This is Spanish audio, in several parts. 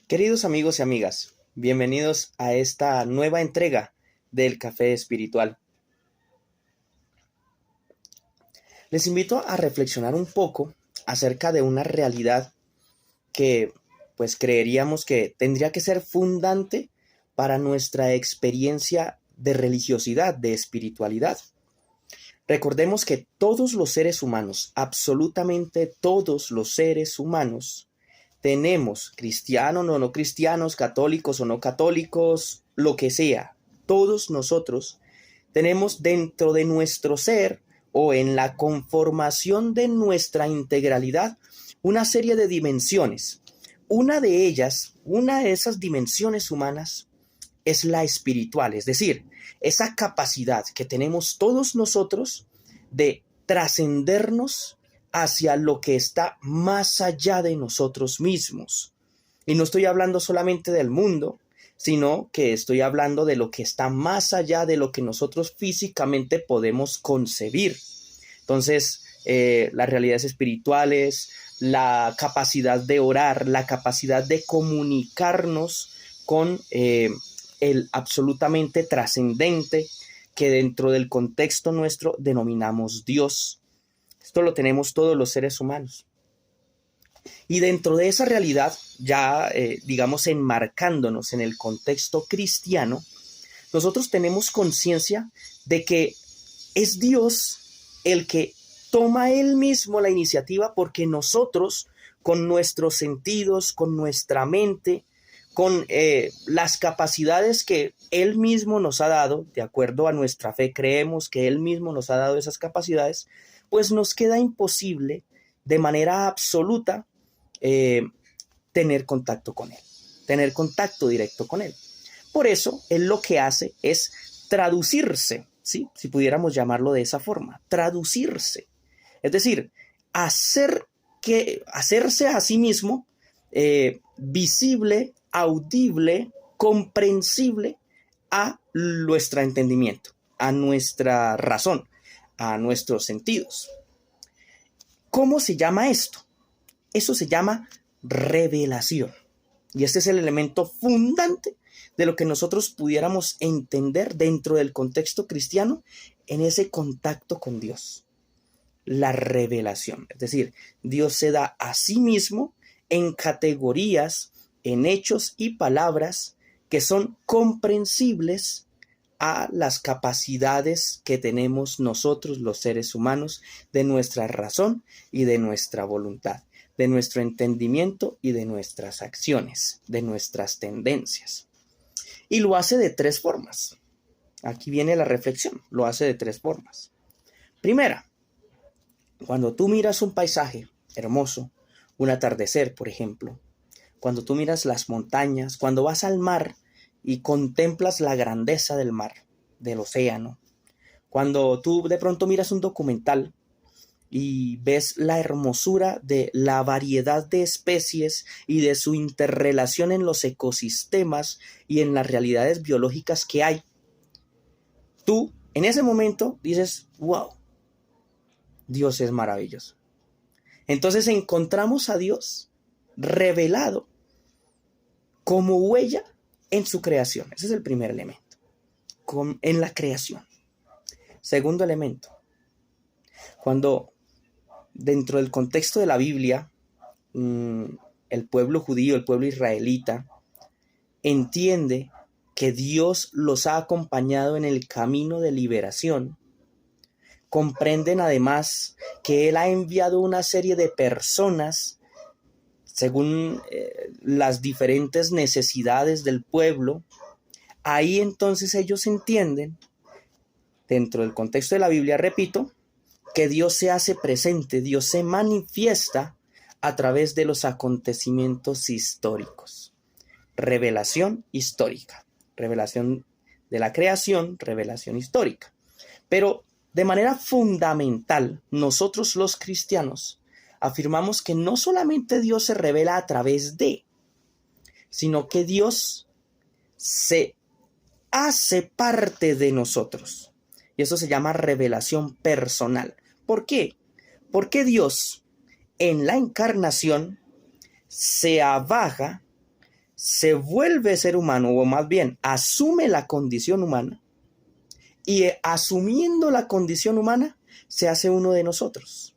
Queridos amigos y amigas, bienvenidos a esta nueva entrega del Café Espiritual. Les invito a reflexionar un poco acerca de una realidad que pues creeríamos que tendría que ser fundante para nuestra experiencia de religiosidad, de espiritualidad. Recordemos que todos los seres humanos, absolutamente todos los seres humanos, tenemos cristianos o no cristianos, católicos o no católicos, lo que sea. Todos nosotros tenemos dentro de nuestro ser o en la conformación de nuestra integralidad una serie de dimensiones. Una de ellas, una de esas dimensiones humanas es la espiritual, es decir, esa capacidad que tenemos todos nosotros de trascendernos hacia lo que está más allá de nosotros mismos. Y no estoy hablando solamente del mundo, sino que estoy hablando de lo que está más allá de lo que nosotros físicamente podemos concebir. Entonces, las realidades espirituales, la capacidad de orar, la capacidad de comunicarnos con el absolutamente trascendente que dentro del contexto nuestro denominamos Dios. Esto lo tenemos todos los seres humanos. Y dentro de esa realidad, ya digamos enmarcándonos en el contexto cristiano, nosotros tenemos conciencia de que es Dios el que toma él mismo la iniciativa, porque nosotros, con nuestros sentidos, con nuestra mente, con las capacidades que él mismo nos ha dado, de acuerdo a nuestra fe, creemos que él mismo nos ha dado esas capacidades, pues nos queda imposible de manera absoluta tener contacto con él, tener contacto directo con él. Por eso, él lo que hace es traducirse, ¿sí? Si pudiéramos llamarlo de esa forma, traducirse. Es decir, hacerse a sí mismo visible, audible, comprensible a nuestro entendimiento, a nuestra razón, a nuestros sentidos. ¿Cómo se llama esto? Eso se llama revelación. Y este es el elemento fundante de lo que nosotros pudiéramos entender dentro del contexto cristiano en ese contacto con Dios. La revelación. Es decir, Dios se da a sí mismo en categorías, en hechos y palabras que son comprensibles a las capacidades que tenemos nosotros los seres humanos de nuestra razón y de nuestra voluntad, de nuestro entendimiento y de nuestras acciones, de nuestras tendencias. Y lo hace de tres formas. Aquí viene la reflexión. Lo hace de tres formas. Primera, cuando tú miras un paisaje hermoso, un atardecer, por ejemplo, cuando tú miras las montañas, cuando vas al mar y contemplas la grandeza del mar, del océano, cuando tú de pronto miras un documental y ves la hermosura de la variedad de especies y de su interrelación en los ecosistemas y en las realidades biológicas que hay, tú en ese momento dices, wow, Dios es maravilloso. Entonces encontramos a Dios revelado como huella en su creación. Ese es el primer elemento, en la creación. Segundo elemento, cuando dentro del contexto de la Biblia, el pueblo judío, el pueblo israelita, entiende que Dios los ha acompañado en el camino de liberación. Comprenden además que Él ha enviado una serie de personas según las diferentes necesidades del pueblo. Ahí entonces ellos entienden, dentro del contexto de la Biblia, repito, que Dios se hace presente, Dios se manifiesta a través de los acontecimientos históricos. Revelación histórica, revelación de la creación, revelación histórica. Pero de manera fundamental, nosotros los cristianos afirmamos que no solamente Dios se revela a través de, sino que Dios se hace parte de nosotros. Y eso se llama revelación personal. ¿Por qué? Porque Dios en la encarnación se abaja, se vuelve ser humano, o más bien asume la condición humana, y asumiendo la condición humana se hace uno de nosotros.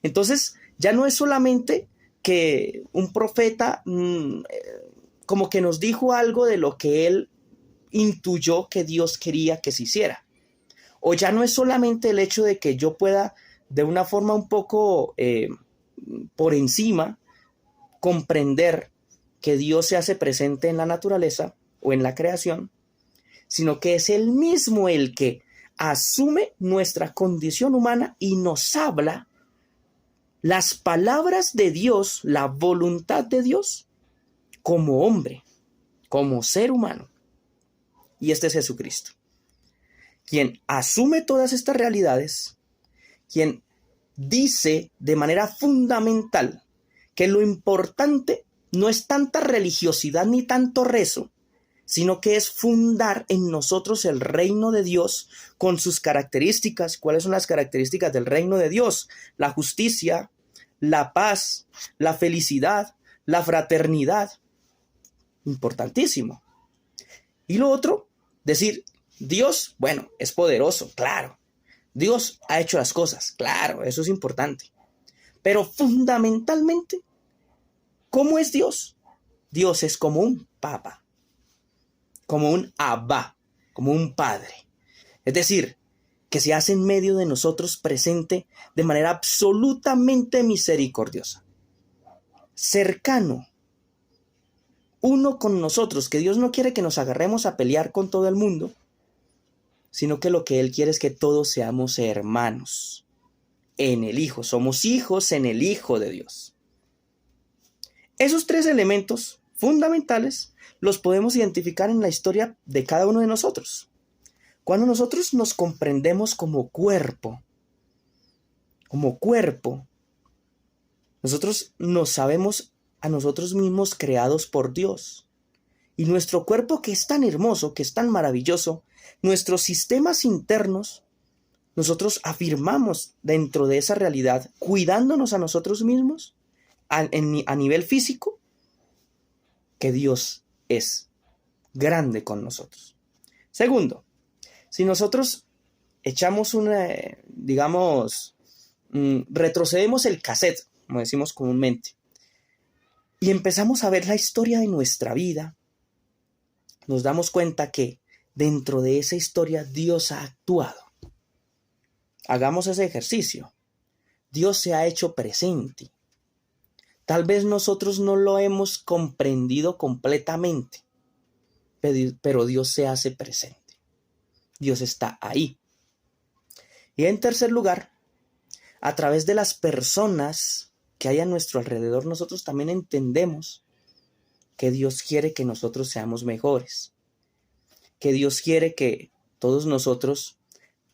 Entonces ya no es solamente que un profeta como que nos dijo algo de lo que él intuyó que Dios quería que se hiciera. O ya no es solamente el hecho de que yo pueda de una forma un poco por encima comprender que Dios se hace presente en la naturaleza o en la creación, sino que es Él mismo el que asume nuestra condición humana y nos habla las palabras de Dios, la voluntad de Dios, como hombre, como ser humano. Y este es Jesucristo, quien asume todas estas realidades, quien dice de manera fundamental que lo importante no es tanta religiosidad ni tanto rezo, sino que es fundar en nosotros el reino de Dios con sus características. ¿Cuáles son las características del reino de Dios? La justicia, la paz, la felicidad, la fraternidad. Importantísimo. Y lo otro, decir, Dios, bueno, es poderoso, claro. Dios ha hecho las cosas, claro, eso es importante. Pero fundamentalmente, ¿cómo es Dios? Dios es como un papa, como un abba, como un padre. Es decir, que se hace en medio de nosotros presente de manera absolutamente misericordiosa, cercano, uno con nosotros, que Dios no quiere que nos agarremos a pelear con todo el mundo, sino que lo que Él quiere es que todos seamos hermanos en el Hijo. Somos hijos en el Hijo de Dios. Esos tres elementos fundamentales los podemos identificar en la historia de cada uno de nosotros. Cuando nosotros nos comprendemos como cuerpo, nosotros nos sabemos a nosotros mismos creados por Dios. Y nuestro cuerpo, que es tan hermoso, que es tan maravilloso, nuestros sistemas internos, nosotros afirmamos dentro de esa realidad, cuidándonos a nosotros mismos a nivel físico, que Dios es grande con nosotros. Segundo, si nosotros echamos retrocedemos el cassette, como decimos comúnmente, y empezamos a ver la historia de nuestra vida, nos damos cuenta que dentro de esa historia Dios ha actuado. Hagamos ese ejercicio. Dios se ha hecho presente. Tal vez nosotros no lo hemos comprendido completamente, pero Dios se hace presente. Dios está ahí. Y en tercer lugar, a través de las personas que hay a nuestro alrededor, nosotros también entendemos que Dios quiere que nosotros seamos mejores, que Dios quiere que todos nosotros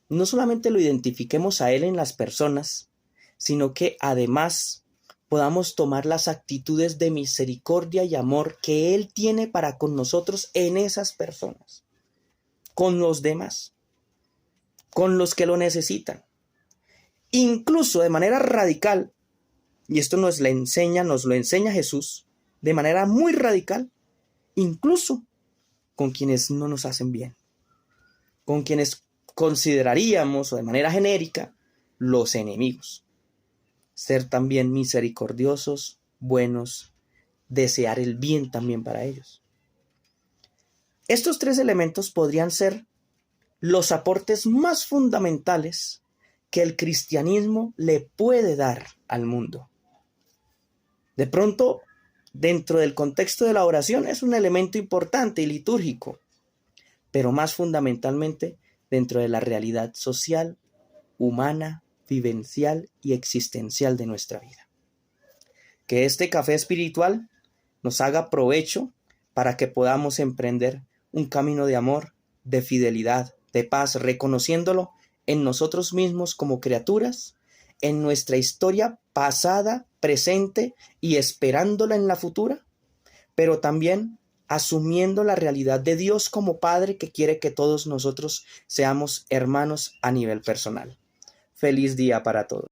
no solamente lo identifiquemos a Él en las personas, sino que además podamos tomar las actitudes de misericordia y amor que Él tiene para con nosotros en esas personas, con los demás, con los que lo necesitan, incluso de manera radical. Y esto nos lo enseña Jesús de manera muy radical, incluso con quienes no nos hacen bien, con quienes consideraríamos, o de manera genérica, los enemigos. Ser también misericordiosos, buenos, desear el bien también para ellos. Estos tres elementos podrían ser los aportes más fundamentales que el cristianismo le puede dar al mundo. De pronto, dentro del contexto de la oración es un elemento importante y litúrgico, pero más fundamentalmente dentro de la realidad social, humana, vivencial y existencial de nuestra vida. Que este café espiritual nos haga provecho para que podamos emprender un camino de amor, de fidelidad, de paz, reconociéndolo en nosotros mismos como criaturas, en nuestra historia pasada, presente y esperándola en la futura, pero también asumiendo la realidad de Dios como Padre que quiere que todos nosotros seamos hermanos a nivel personal. Feliz día para todos.